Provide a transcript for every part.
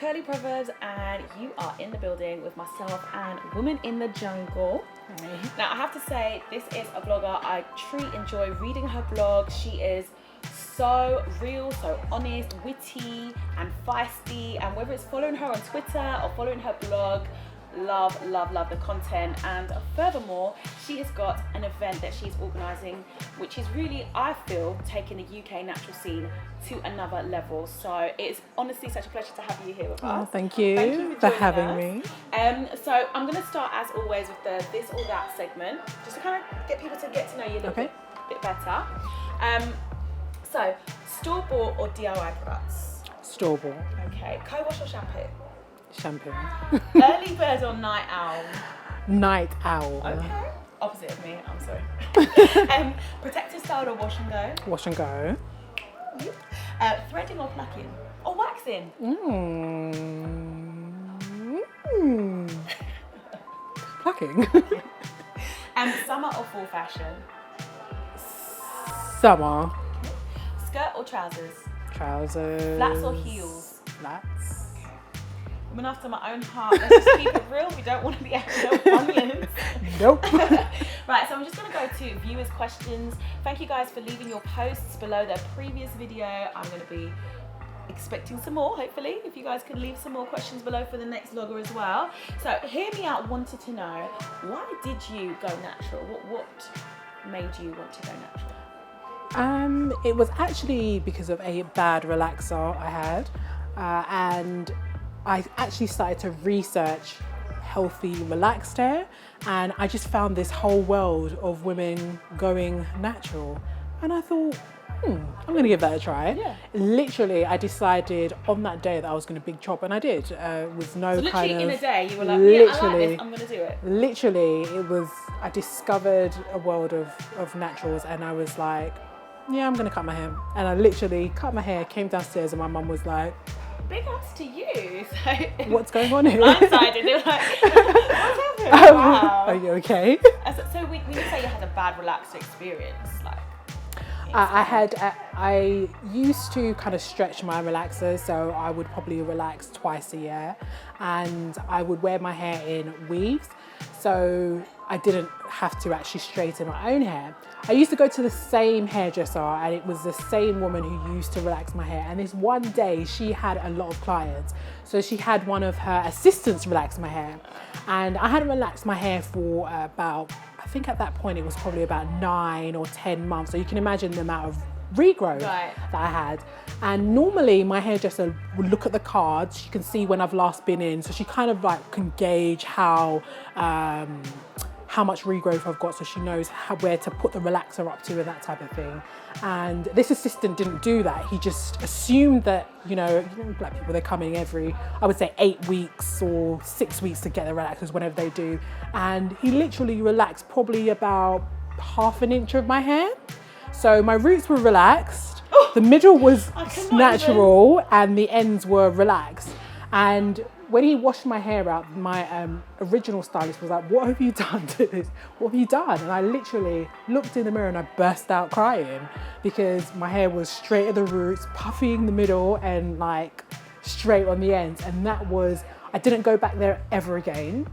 Curly Proverbs, and you are in the building with myself and Woman in the Jungle. Hey. Now, I have to say, this is a blogger. I truly enjoy reading her blog. She is so real, so honest, witty, and feisty. And whether it's following her on Twitter or following her blog, love the content. And furthermore, she has got an event that she's organising, which is really, I feel, taking the UK natural scene to another level. So it's honestly such a pleasure to have you here with us. Oh, thank you for having me. So I'm going to start, as always, with the this or that segment, just to kind of get people to get to know you a little bit better. So, store-bought or DIY products? Store-bought. Okay. Co-wash or shampoo? Shampoo. Early bird or night owl? Night owl. Okay. Opposite of me, I'm sorry. Protective style or wash and go? Wash and go. Threading or plucking? Or waxing? Plucking. Summer or fall fashion? Summer. Skirt or trousers? Trousers. Flats or heels? Flats. Woman after my own heart. Let's just keep it real. We don't want to be having no onions. Nope. Right, so I'm just going to go to viewers' questions. Thank you guys for leaving your posts below their previous video. I'm going to be expecting some more, hopefully, if you guys can leave some more questions below for the next vlogger as well. So, Hear Me Out wanted to know, why did you go natural? What made you want to go natural? It was actually because of a bad relaxer I had, and I actually started to research healthy relaxed hair, and I just found this whole world of women going natural, and I thought, I'm gonna give that a try. Yeah. Literally, I decided on that day that I was gonna big chop, and I did. With no So kind of. literally in a day, you were like, yeah, I like this, I'm gonna do it. Literally, it was. I discovered a world of naturals, and I was like, yeah, I'm gonna cut my hair. And I literally cut my hair, came downstairs, and my mum was like, big ups to you. So, what's going on here? blindsided. They were like, what's happening? Wow. Are you okay? So when you say you had a bad relaxer experience, like. I used to kind of stretch my relaxers, so I would probably relax twice a year, and I would wear my hair in weaves, so I didn't have to actually straighten my own hair. I used to go to the same hairdresser, and it was the same woman who used to relax my hair, and this one day she had a lot of clients, so she had one of her assistants relax my hair, and I hadn't relaxed my hair for about, I think at that point it was probably about 9 or 10 months, so you can imagine the amount of regrowth that I had. And normally my hairdresser would look at the cards, she can see when I've last been in, so she kind of like can gauge how much regrowth I've got, so she knows where to put the relaxer up to and that type of thing. And this assistant didn't do that. He just assumed that, you know, black people, they're coming every, I would say 8 weeks or 6 weeks to get their relaxers whenever they do. And he literally relaxed probably about ½ an inch of my hair. So my roots were relaxed, the middle was natural, and the ends were relaxed. And when he washed my hair out, my original stylist was like, what have you done to this? What have you done? And I literally looked in the mirror and I burst out crying because my hair was straight at the roots, puffy in the middle, and like straight on the ends. And that was, I didn't go back there ever again.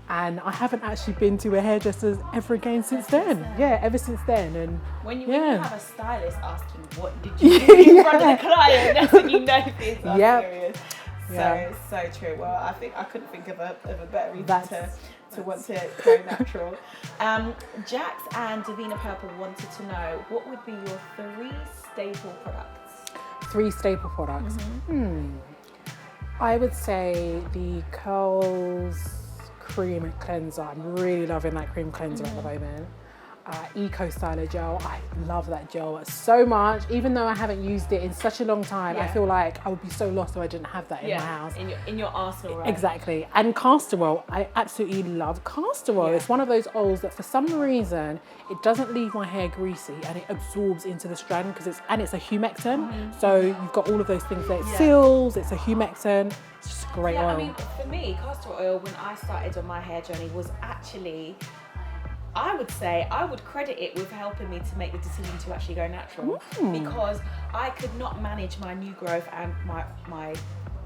And I haven't actually been to a hairdresser ever again since then. Yeah, ever since then. And when you have a stylist asking, what did you do in front of the client, that's when you know things are serious. So true. Well, I think I couldn't think of a better reason to want to go natural. Jax and Davina Purple wanted to know, what would be your 3 staple products? 3 staple products? I would say the Curls cream cleanser. I'm really loving that cream cleanser at the moment. Eco Styler gel. I love that gel so much. Even though I haven't used it in such a long time, I feel like I would be so lost if I didn't have that in my house. In your arsenal, right? Exactly. And castor oil. I absolutely love castor oil. It's one of those oils that for some reason it doesn't leave my hair greasy and it absorbs into the strand because it's a humectant. So you've got all of those things there. It seals. It's a humectant. It's just a great oil. I mean, for me, castor oil, when I started on my hair journey, was actually, I would say, I would credit it with helping me to make the decision to actually go natural, because I could not manage my new growth and my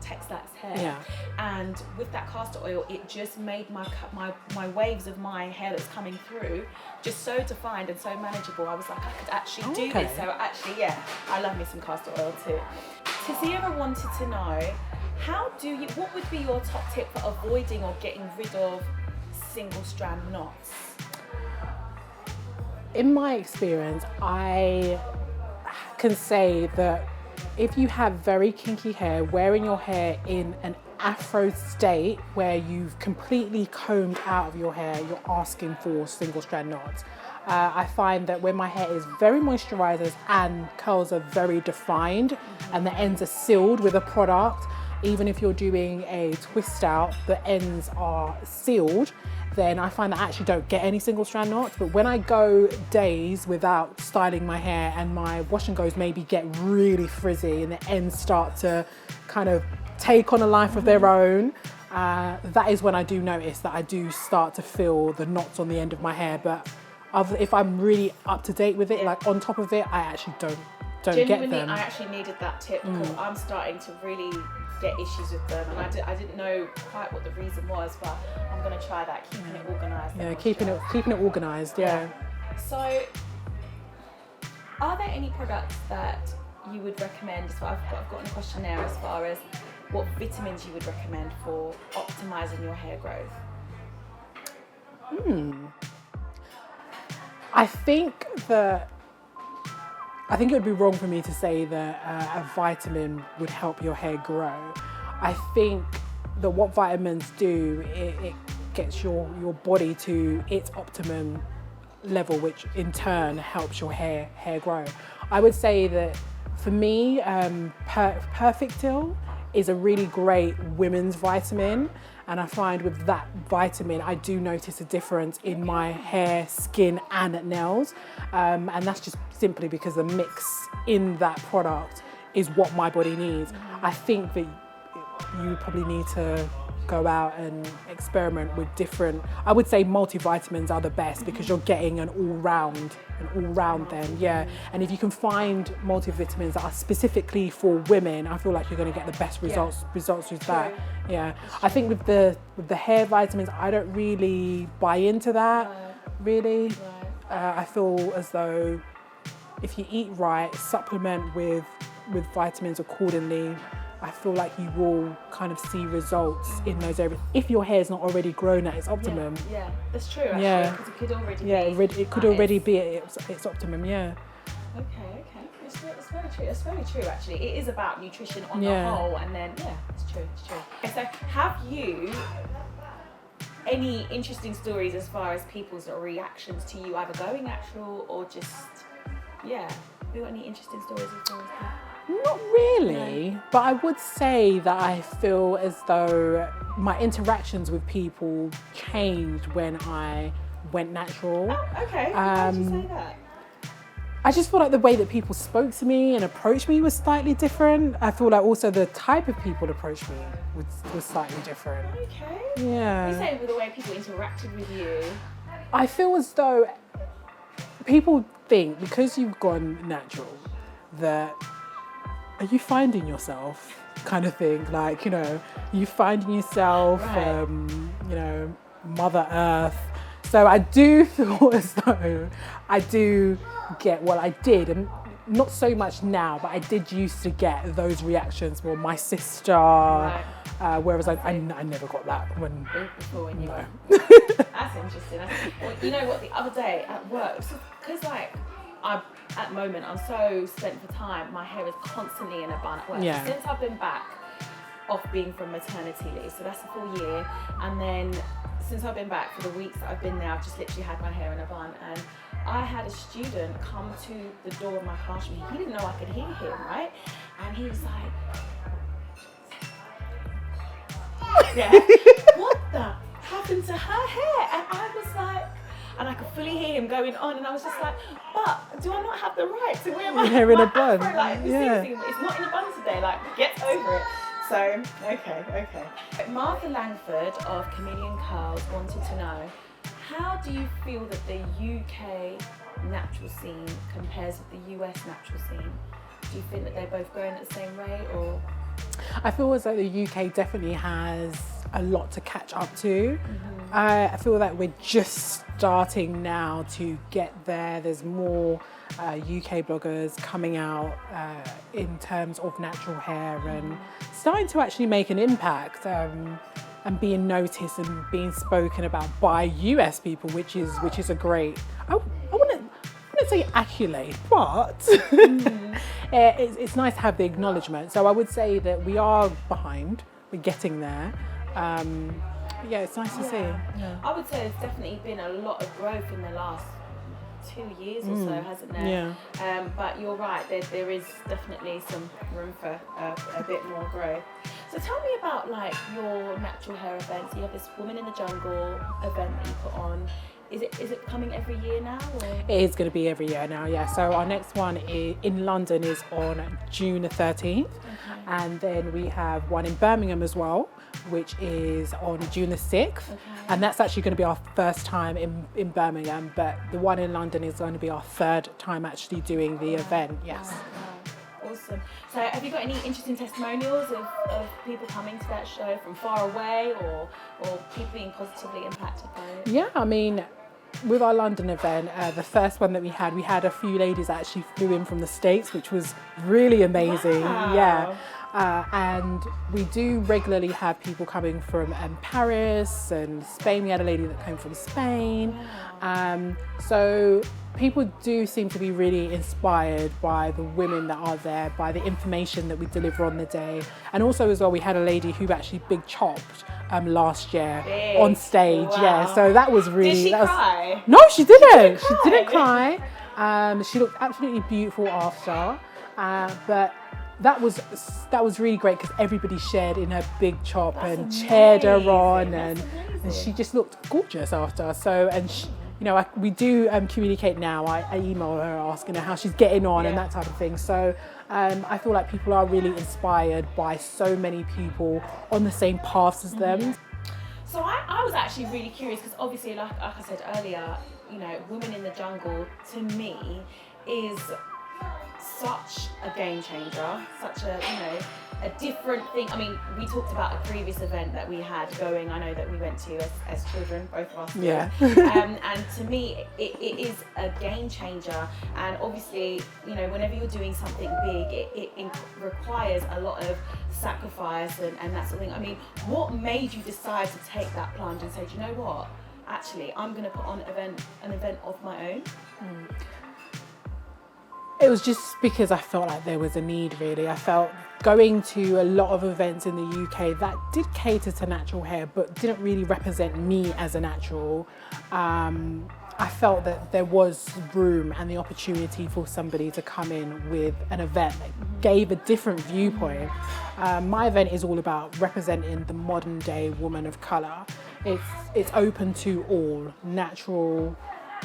Texlax hair. Yeah. And with that castor oil, it just made my waves of my hair that's coming through just so defined and so manageable. I was like, I could actually do this. So actually, yeah, I love me some castor oil too. Tizia wanted to know, what would be your top tip for avoiding or getting rid of single strand knots? In my experience, I can say that if you have very kinky hair, wearing your hair in an afro state where you've completely combed out of your hair, you're asking for single strand knots. I find that when my hair is very moisturized and curls are very defined and the ends are sealed with a product, even if you're doing a twist out, the ends are sealed, then I find that I actually don't get any single strand knots. But when I go days without styling my hair and my wash and goes maybe get really frizzy and the ends start to kind of take on a life of their own, that is when I do notice that I do start to feel the knots on the end of my hair. But if I'm really up to date with it, like on top of it, I actually don't get them. I actually needed that tip because I'm starting to really get issues with them, and I didn't know quite what the reason was, but I'm going to try that, keeping it organised. Yeah, keeping it organised, yeah. So, are there any products that you would recommend? So I've got a question there as far as what vitamins you would recommend for optimising your hair growth. I think it would be wrong for me to say that a vitamin would help your hair grow. I think that what vitamins do, it gets your body to its optimum level, which in turn helps your hair grow. I would say that for me, Perfectil is a really great women's vitamin. And I find with that vitamin, I do notice a difference in my hair, skin, and nails. And that's just simply because the mix in that product is what my body needs. I think that you probably need to go out and experiment with different, I would say multivitamins are the best because you're getting an all-round then, yeah. And if you can find multivitamins that are specifically for women, I feel like you're going to get the best results with that. Yeah, I think with the hair vitamins, I don't really buy into that, really. I feel as though if you eat right, supplement with vitamins accordingly, I feel like you will kind of see results in those areas if your hair is not already grown at its optimum. Yeah, that's true actually, because it could already be. It could already be at its optimum, yeah. Okay. It's very true. It's very true actually. It is about nutrition on the whole, and then it's true. Okay, so have you any interesting stories as far as people's reactions to you either going natural or just have you got any interesting stories as far as that? Not really, but I would say that I feel as though my interactions with people changed when I went natural. Oh, okay. Why did you say that? I just feel like the way that people spoke to me and approached me was slightly different. I feel like also the type of people that approached me was slightly different. Okay. Yeah. You say with the way people interacted with you. I feel as though people think because you've gone natural that are you finding yourself kind of thing, like, you know, you finding yourself, you know, Mother Earth. So I do feel as though I do get what I did, and not so much now, but I did used to get those reactions more. My sister, whereas I never got that when you were. That's interesting. Well, you know what, the other day at work, because like at the moment I'm so spent for time, my hair is constantly in a bun at work. Yeah. Since I've been back off being from maternity leave, so that's a full year, and then since I've been back for the weeks that I've been there, I've just literally had my hair in a bun. And I had a student come to the door of my classroom. He didn't know I could hear him, right? And he was like, what the happened to her hair? And I was like, and I could fully hear him going on, and I was just like, but do I not have the right to wear my hair in a bun? Like, it's not in a bun today, like, get over it. So, okay. Martha Langford of Chameleon Curls wanted to know, how do you feel that the UK natural scene compares with the US natural scene? Do you think that they're both growing at the same rate, or? I feel as though the UK definitely has a lot to catch up to. I feel that we're just starting now to get there. There's more UK bloggers coming out in terms of natural hair and starting to actually make an impact and being noticed and being spoken about by US people, which is a great. I wouldn't say accolade, but it's nice to have the acknowledgement. So I would say that we are behind. We're getting there. Yeah, it's nice to see. Yeah. I would say there's definitely been a lot of growth in the last 2 years or so, hasn't there? Yeah. But you're right, there is definitely some room for a bit more growth. So tell me about like your natural hair events. You have this Woman in the Jungle event that you put on. Is it coming every year now? Or? It is going to be every year now, yeah. So our next one in London is on June the 13th. Okay. And then we have one in Birmingham as well, which is on June the 6th. Okay. And that's actually going to be our first time in Birmingham, but the one in London is going to be our third time actually doing the event, yes. Wow. Awesome. So have you got any interesting testimonials of people coming to that show from far away or people being positively impacted by it? Yeah, I mean, with our London event, the first one that we had a few ladies that actually flew in from the States, which was really amazing. Wow. Yeah. And we do regularly have people coming from Paris and Spain. We had a lady that came from Spain. Wow. So people do seem to be really inspired by the women that are there, by the information that we deliver on the day. And also as well, we had a lady who actually big chopped last year on stage. Wow. Yeah, so that was really... Did she cry? No, she didn't. She didn't cry. She looked absolutely beautiful after. But that was really great because everybody shared in her big chop and cheered her on, and she just looked gorgeous after. So, and she, you know, we do communicate now. I email her asking her how she's getting on and that type of thing. So I feel like people are really inspired by so many people on the same paths as them. So I was actually really curious because obviously, like I said earlier, you know, Women in the Jungle to me is such a game changer, such a, you know, a different thing. I mean, we talked about a previous event that we had going, I know that we went to as children, both of us. Yeah. And to me, it is a game changer. And obviously, you know, whenever you're doing something big, it requires a lot of sacrifice and that sort of thing. I mean, what made you decide to take that plunge and say, do you know what? Actually, I'm going to put on an event of my own? It was just because I felt like there was a need, really. I felt going to a lot of events in the UK that did cater to natural hair, but didn't really represent me as a natural. I felt that there was room and the opportunity for somebody to come in with an event that gave a different viewpoint. My event is all about representing the modern day woman of colour. It's open to all, natural,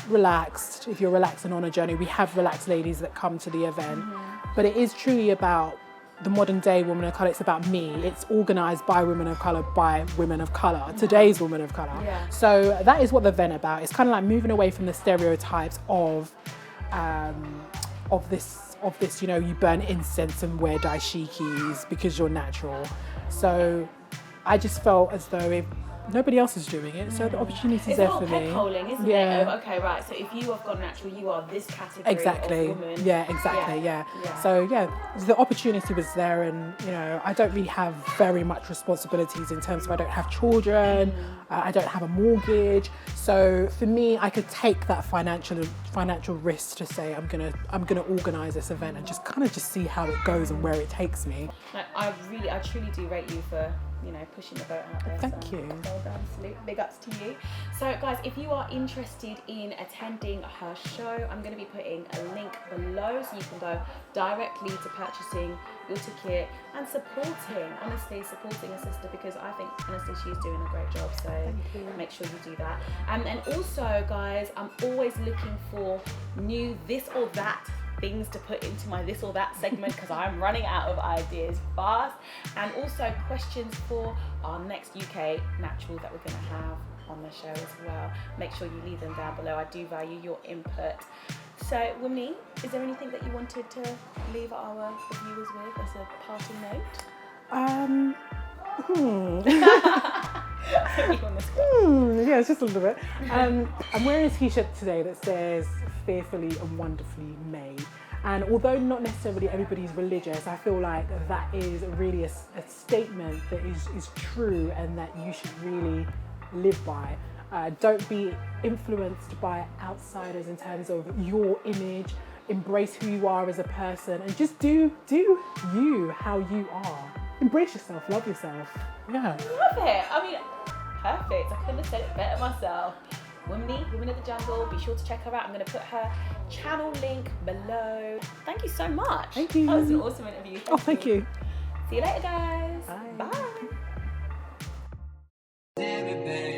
relaxed. If you're relaxing on a journey, we have relaxed ladies that come to the event, but it is truly about the modern day woman of colour. It's about me. It's organised by women of colour by women of colour, today's women of colour. Yeah. So that is what the event about. It's kind of like moving away from the stereotypes of this, you know, you burn incense and wear dashikis because you're natural. So I just felt as though if nobody else is doing it, so the opportunity is there for me. It's not peg-holing, isn't it? Okay, right, so if you have gone natural, you are this category of woman. Yeah, exactly, yeah. So yeah, the opportunity was there, and you know, I don't really have very much responsibilities in terms of I don't have children, I don't have a mortgage. So for me, I could take that financial risk to say I'm gonna organise this event and just kind of see how it goes and where it takes me. Like, I truly do rate you for, you know, pushing the boat out there. Thank you. Well done, salute, big ups to you. So guys, if you are interested in attending her show, I'm going to be putting a link below so you can go directly to purchasing your ticket and supporting a sister, because I think honestly she's doing a great job, so make sure you do that. And also guys, I'm always looking for new this or that things to put into my this or that segment because I'm running out of ideas fast, and also questions for our next UK naturals that we're going to have on the show as well. Make sure you leave them down below. I do value your input. So Wumni, is there anything that you wanted to leave our viewers with as a parting note? Yeah, it's just a little bit. I'm wearing a t-shirt today that says "Fearfully and Wonderfully Made." And although not necessarily everybody's religious, I feel like that is really a statement that is true and that you should really live by. Don't be influenced by outsiders in terms of your image. Embrace who you are as a person and just do you how you are. Embrace yourself, love yourself. Yeah. Love it. I mean, perfect. I couldn't have said it better myself. Wumni, Woman of the Jungle. Be sure to check her out. I'm going to put her channel link below. Thank you so much. Thank you. That was an awesome interview. Thank you. See you later, guys. Bye. Bye.